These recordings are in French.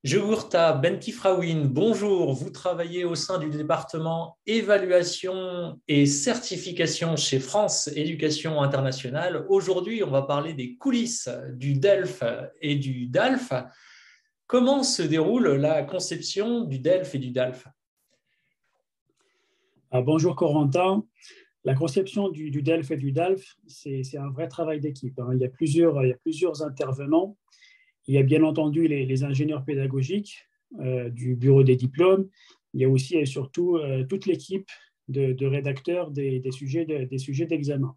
Jugurtha Bentifrawin, bonjour. Vous travaillez au sein du département évaluation et certification chez France Éducation Internationale. Aujourd'hui, on va parler des coulisses du DELF et du DALF. Comment se déroule la conception du DELF et du DALF? Bonjour Corentin. La conception du DELF et du DALF, c'est un vrai travail d'équipe. Il y a plusieurs intervenants. Il y a bien entendu les ingénieurs pédagogiques du bureau des diplômes. Il y a aussi et surtout toute l'équipe de rédacteurs des sujets d'examen.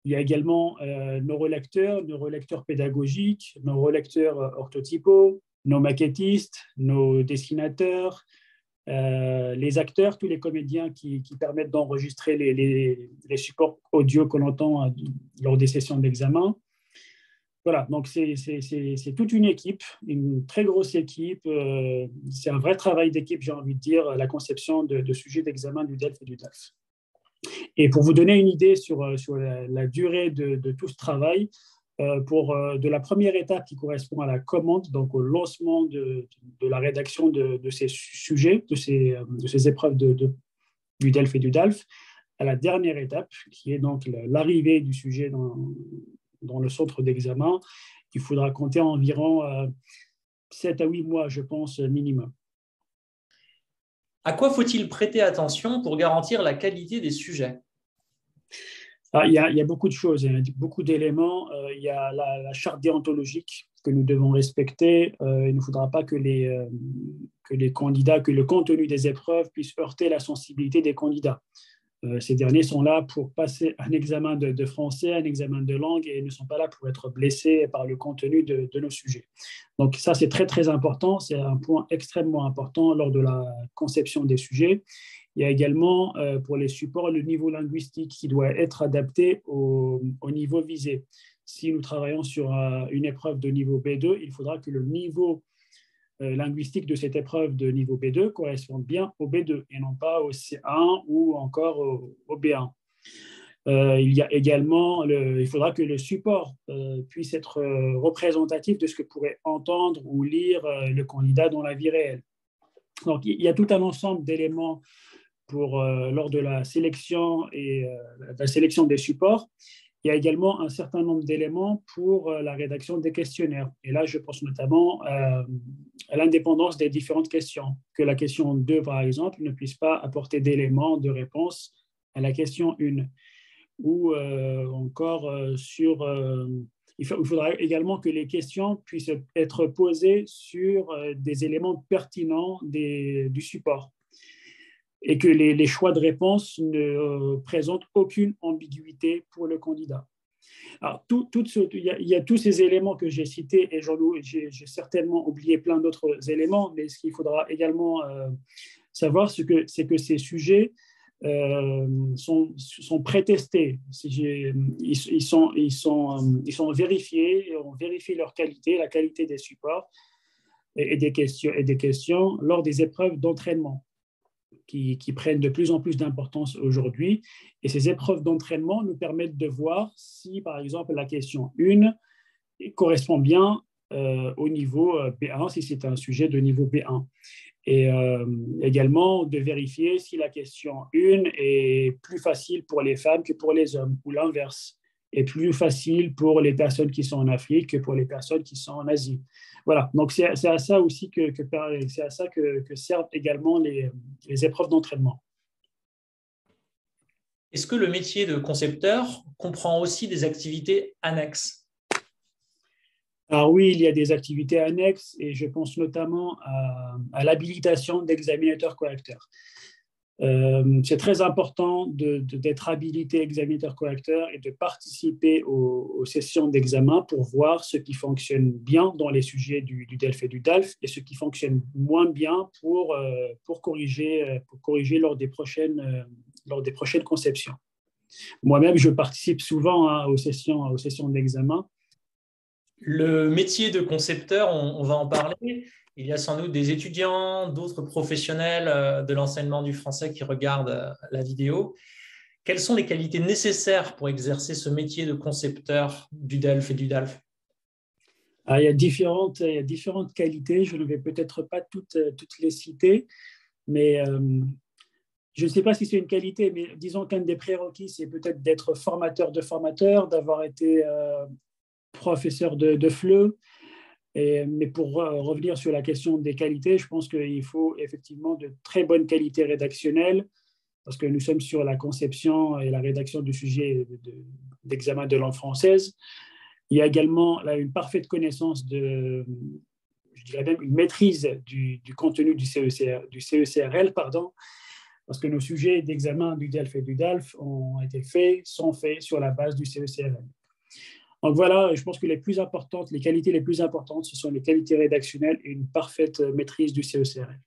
Il y a également nos relecteurs pédagogiques, nos relecteurs orthotypaux, nos maquettistes, nos dessinateurs, les acteurs, tous les comédiens qui permettent d'enregistrer les supports audio qu'on entend lors des sessions d'examen. Voilà, donc c'est toute une équipe, une très grosse équipe. C'est un vrai travail d'équipe, j'ai envie de dire, la conception de sujets d'examen du DELF et du DALF. Et pour vous donner une idée sur la durée de tout ce travail, de la première étape qui correspond à la commande, donc au lancement de la rédaction de ces sujets, de ces épreuves du DELF et du DALF, à la dernière étape, qui est donc l'arrivée du sujet dans le centre d'examen, il faudra compter environ 7 à 8 mois, je pense, minimum. À quoi faut-il prêter attention pour garantir la qualité des sujets? Il y a beaucoup de choses, il y a beaucoup d'éléments. Il y a la charte déontologique que nous devons respecter. Il ne faudra pas que les candidats, que le contenu des épreuves puisse heurter la sensibilité des candidats. Ces derniers sont là pour passer un examen de français, un examen de langue, et ne sont pas là pour être blessés par le contenu de nos sujets. Donc ça, c'est très, très important. C'est un point extrêmement important lors de la conception des sujets. Il y a également, pour les supports, le niveau linguistique qui doit être adapté au niveau visé. Si nous travaillons sur une épreuve de niveau B2, il faudra que le niveau linguistique de cette épreuve de niveau B2 correspond bien au B2 et non pas au C1 ou encore au B1. Il y a également, il faudra que le support puisse être représentatif de ce que pourrait entendre ou lire le candidat dans la vie réelle. Donc, il y a tout un ensemble d'éléments lors de la sélection la sélection des supports. Il y a également un certain nombre d'éléments pour la rédaction des questionnaires. Et là, je pense notamment à l'indépendance des différentes questions. Que la question 2, par exemple, ne puisse pas apporter d'éléments de réponse à la question 1. Ou encore il faudra également que les questions puissent être posées sur des éléments pertinents du support et que les choix de réponse ne présentent aucune ambiguïté pour le candidat. Alors, il y a tous ces éléments que j'ai cités et j'ai certainement oublié plein d'autres éléments, mais ce qu'il faudra également savoir, c'est que ces sujets sont prétestés. Ils sont vérifiés, et on vérifie leur qualité, la qualité des supports et des questions lors des épreuves d'entraînement qui prennent de plus en plus d'importance aujourd'hui. Et ces épreuves d'entraînement nous permettent de voir si, par exemple, la question 1 correspond bien au niveau B1, si c'est un sujet de niveau B1. Et également de vérifier si la question 1 est plus facile pour les femmes que pour les hommes, ou l'inverse, est plus facile pour les personnes qui sont en Afrique que pour les personnes qui sont en Asie. Voilà, donc c'est à ça aussi que servent également les épreuves d'entraînement. Est-ce que le métier de concepteur comprend aussi des activités annexes? Alors oui, il y a des activités annexes et je pense notamment à l'habilitation d'examinateur-correcteur. C'est très important d'être habilité examinateur-correcteur et de participer aux sessions d'examen pour voir ce qui fonctionne bien dans les sujets du DELF et du DALF et ce qui fonctionne moins bien pour corriger lors des prochaines conceptions. Moi-même, je participe souvent aux sessions d'examen. Le métier de concepteur, on va en parler. Il y a sans doute des étudiants, d'autres professionnels de l'enseignement du français qui regardent la vidéo. Quelles sont les qualités nécessaires pour exercer ce métier de concepteur du DELF et du DALF? Alors, il y a différentes qualités. Je ne vais peut-être pas toutes les citer, mais je ne sais pas si c'est une qualité, mais disons qu'un des prérequis, c'est peut-être d'être formateur de formateurs, d'avoir été professeur de FLE. Mais pour revenir sur la question des qualités, je pense qu'il faut effectivement de très bonnes qualités rédactionnelles, parce que nous sommes sur la conception et la rédaction du sujet d'examen de langue française. Il y a également là, une parfaite connaissance je dirais même une maîtrise du contenu du CECRL, pardon, parce que nos sujets d'examen du DELF et du DALF sont faits sur la base du CECRL. Donc voilà, je pense que les qualités les plus importantes, ce sont les qualités rédactionnelles et une parfaite maîtrise du CECRL.